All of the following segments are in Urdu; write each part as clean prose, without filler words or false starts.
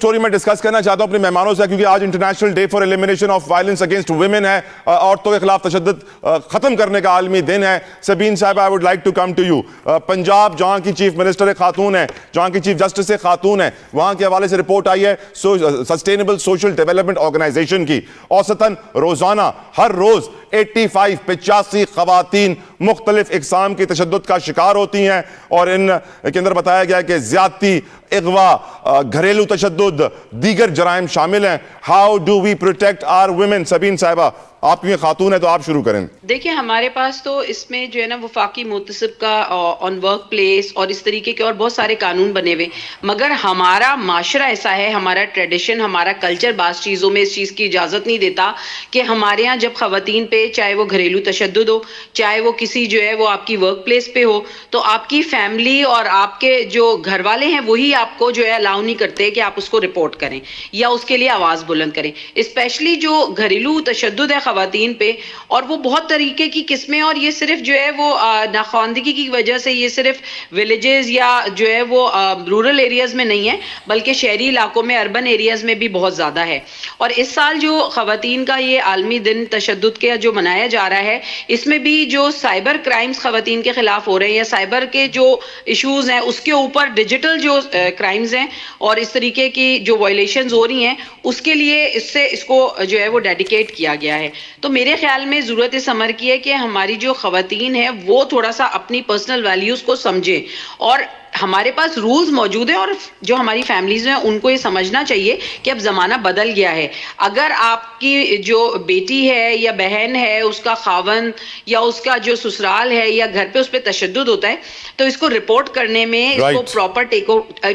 سٹوری میں ڈسکس کرنا چاہتا ہوں اپنے مہمانوں سے, کیونکہ آج international day for elimination of violence against women ہے, عورتوں کے خلاف تشدد ختم کرنے کا عالمی دن ہے. سبین صاحب, I would like to come to you. Punjab جہاں کی چیف منسٹر ایک خاتون ہے, جہاں کی چیف جسٹس ایک خاتون ہے, وہاں کے حوالے سے رپورٹ آئی ہے سسٹینیبل سوشل ڈیولپمنٹ آرگنائزیشن کی, اوسطاً روزانہ ہر روز 85 خواتین مختلف اقسام کی تشدد کا شکار ہوتی ہیں, اور ان کے اندر بتایا گیا ہے کہ زیادتی, اغوا, گھریلو تشدد, دیگر جرائم شامل ہیں. How do we protect our women? Sabeen صاحبہ, آپ کی خاتون ہے تو آپ شروع کریں. دیکھیں, ہمارے پاس تو اس میں جو ہے نا وفاقی محتسب کا آن ورک پلیس اور اس طریقے کے اور بہت سارے قانون بنے ہوئے, مگر ہمارا معاشرہ ایسا ہے, ہمارا ٹریڈیشن, ہمارا کلچر بعض چیزوں میں اس چیز کی اجازت نہیں دیتا کہ ہمارے ہاں جب خواتین پہ, چاہے وہ گھریلو تشدد ہو, چاہے وہ کسی جو ہے وہ آپ کی ورک پلیس پہ ہو, تو آپ کی فیملی اور آپ کے جو گھر والے ہیں وہی آپ کو جو ہے الاؤ نہیں کرتے کہ آپ اس کو رپورٹ کریں یا اس کے لیے آواز بلند کریں. اسپیشلی جو گھریلو تشدد ہے خواتین پہ, اور وہ بہت طریقے کی قسمیں, اور یہ صرف جو ہے وہ ناخواندگی کی وجہ سے یہ صرف ولیجز یا جو ہے وہ رورل ایریاز میں نہیں ہے, بلکہ شہری علاقوں میں, اربن ایریاز میں بھی بہت زیادہ ہے. اور اس سال جو خواتین کا یہ عالمی دن تشدد کے جو منایا جا رہا ہے, اس میں بھی جو سائبر کرائمز خواتین کے خلاف ہو رہے ہیں یا سائبر کے جو ایشوز ہیں اس کے اوپر ڈیجیٹل جو کرائمز ہیں اور اس طریقے کی جو وائلیشنز ہو رہی ہیں, اس کے لیے اس کو جو ہے وہ ڈیڈیکیٹ کیا گیا ہے. تو میرے خیال میں ضرورت اس امر کی ہے کہ ہماری جو خواتین ہیں وہ تھوڑا سا اپنی پرسنل ویلیوز کو سمجھیں, اور ہمارے پاس رولز موجود ہیں, اور جو ہماری فیملیز ہیں ان کو یہ سمجھنا چاہیے کہ اب زمانہ بدل گیا ہے. اگر آپ کی جو بیٹی ہے یا بہن ہے, اس کا خاوند یا اس کا جو سسرال ہے یا گھر پہ اس پہ تشدد ہوتا ہے, تو اس کو رپورٹ کرنے میں, اس کو پراپر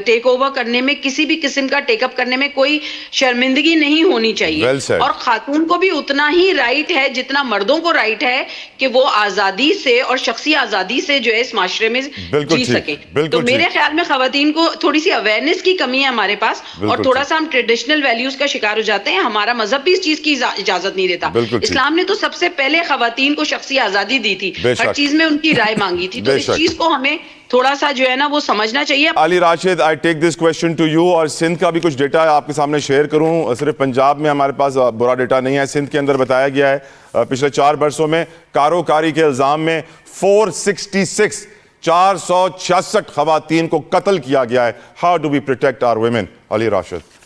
ٹیک اوور کرنے میں, کسی بھی قسم کا ٹیک اپ کرنے میں کوئی شرمندگی نہیں ہونی چاہیے. اور خاتون کو بھی اتنا ہی رائٹ ہے جتنا مردوں کو رائٹ ہے کہ وہ آزادی سے اور شخصی آزادی سے جو ہے اس معاشرے میں جی سکیں. تو میرے خیال میں خواتین کو تھوڑی سی اویئرنیس کی کمی ہے ہمارے پاس, اور تھوڑا سا ہم ٹریڈیشنل ویلیوز کا شکار ہو جاتے ہیں. ہمارا مذہب بھی اس چیز کی اجازت نہیں دیتا. اسلام نے تو سب سے پہلے خواتین کو شخصی آزادی دی تھی, ہر چیز میں ان کی رائے مانگی تھی. تو اس چیز کو ہمیں تھوڑا سا جو ہے نا وہ سمجھنا چاہیے. علی راشد, آئی ٹیک دس کویسچن ٹو یو, اور سندھ کا بھی کچھ ڈیٹا آپ کے سامنے شیئر کروں. صرف پنجاب میں ہمارے پاس برا ڈیٹا نہیں ہے, سندھ کے اندر بتایا گیا ہے پچھلے 4 برسوں میں کاروکاری کے الزام میں 466 خواتین کو قتل کیا گیا ہے. How do we protect our women? Ali Rashid.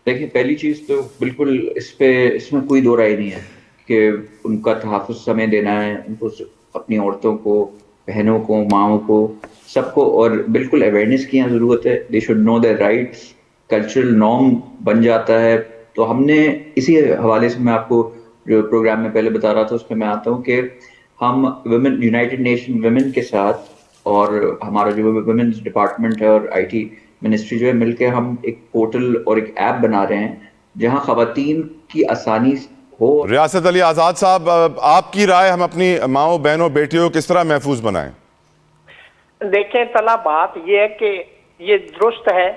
دیکھیں, پہلی چیز تو بالکل اس میں کوئی دو رائے نہیں ہے کہ ان کا تحفظ ہمیں دینا ہے, ان کو اپنی عورتوں کو, بہنوں کو, ماؤں کو, سب کو, اور بالکل اویئرنیس کی یہاں ضرورت ہے. They should know their rights. Cultural norm بن جاتا ہے. تو ہم نے اسی حوالے سے, میں آپ کو جو پروگرام میں پہلے بتا رہا تھا اس میں میں آتا ہوں کہ ہم ویمن, یونائٹڈ نیشن ویمن کے ساتھ, اور ہمارا جو ویمنز ڈپارٹمنٹ ہے اور IT منسٹری جو ہے, مل کے ہم ایک پورٹل اور ایک ایپ بنا رہے ہیں جہاں خواتین کی آسانی ہو. ریاست علی آزاد صاحب, آپ کی رائے, ہم اپنی ماؤں, بہنوں, بیٹیوں کس طرح محفوظ بنائیں؟ دیکھیں طلع, بات یہ ہے کہ یہ درست ہے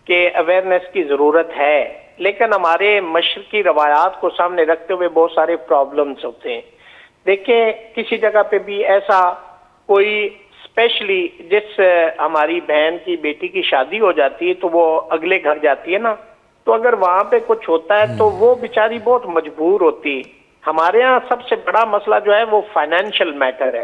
کہ اویئرنیس کی ضرورت ہے, لیکن ہمارے مشرقی روایات کو سامنے رکھتے ہوئے بہت سارے پرابلمز ہوتے ہیں. دیکھیں, کسی جگہ پہ بھی ایسا کوئی اسپیشلی جس ہماری بہن کی بیٹی کی شادی ہو جاتی ہے تو وہ اگلے گھر جاتی ہے نا, تو اگر وہاں پہ کچھ ہوتا ہے تو وہ بیچاری بہت مجبور ہوتی. ہمارے ہاں سب سے بڑا مسئلہ جو ہے وہ فائنینشیل میٹر ہے,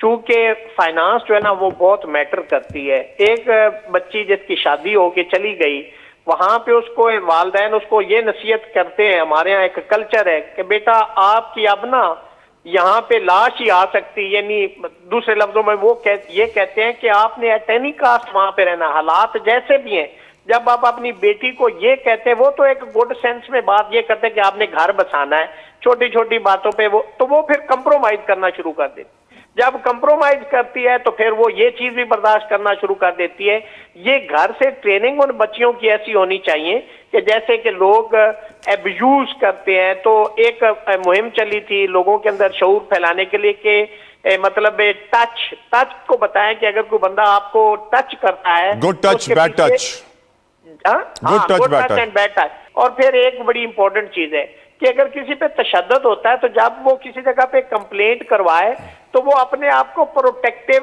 چونکہ فائنانس جو ہے نا وہ بہت میٹر کرتی ہے. ایک بچی جس کی شادی ہو کے چلی گئی, وہاں پہ اس کو والدین اس کو یہ نصیحت کرتے ہیں, ہمارے ہاں ایک کلچر ہے کہ بیٹا آپ کی اب نا یہاں پہ لاش ہی آ سکتی, یعنی دوسرے لفظوں میں وہ یہ کہتے ہیں کہ آپ نے ایٹ اینی کاسٹ وہاں پہ رہنا, حالات جیسے بھی ہیں. جب آپ اپنی بیٹی کو یہ کہتے ہیں, وہ تو ایک گڈ سینس میں بات یہ کرتے ہیں کہ آپ نے گھر بسانا ہے, چھوٹی چھوٹی باتوں پہ وہ پھر کمپرومائز کرنا شروع کر دیتی. جب کمپرومائز کرتی ہے تو پھر وہ یہ چیز بھی برداشت کرنا شروع کر دیتی ہے. یہ گھر سے ٹریننگ ان بچیوں کی ایسی ہونی چاہیے کہ جیسے کہ لوگ ابیوز کرتے ہیں, تو ایک مہم چلی تھی لوگوں کے اندر شعور پھیلانے کے لیے کہ مطلب ٹچ کو بتائیں کہ اگر کوئی بندہ آپ کو ٹچ کرتا ہے, good touch, bed touch, good touch and bad touch. اور پھر ایک بڑی امپورٹنٹ چیز ہے کہ اگر کسی پہ تشدد ہوتا ہے تو جب وہ کسی جگہ پہ کمپلینٹ کروائے تو وہ اپنے آپ کو پروٹیکٹیو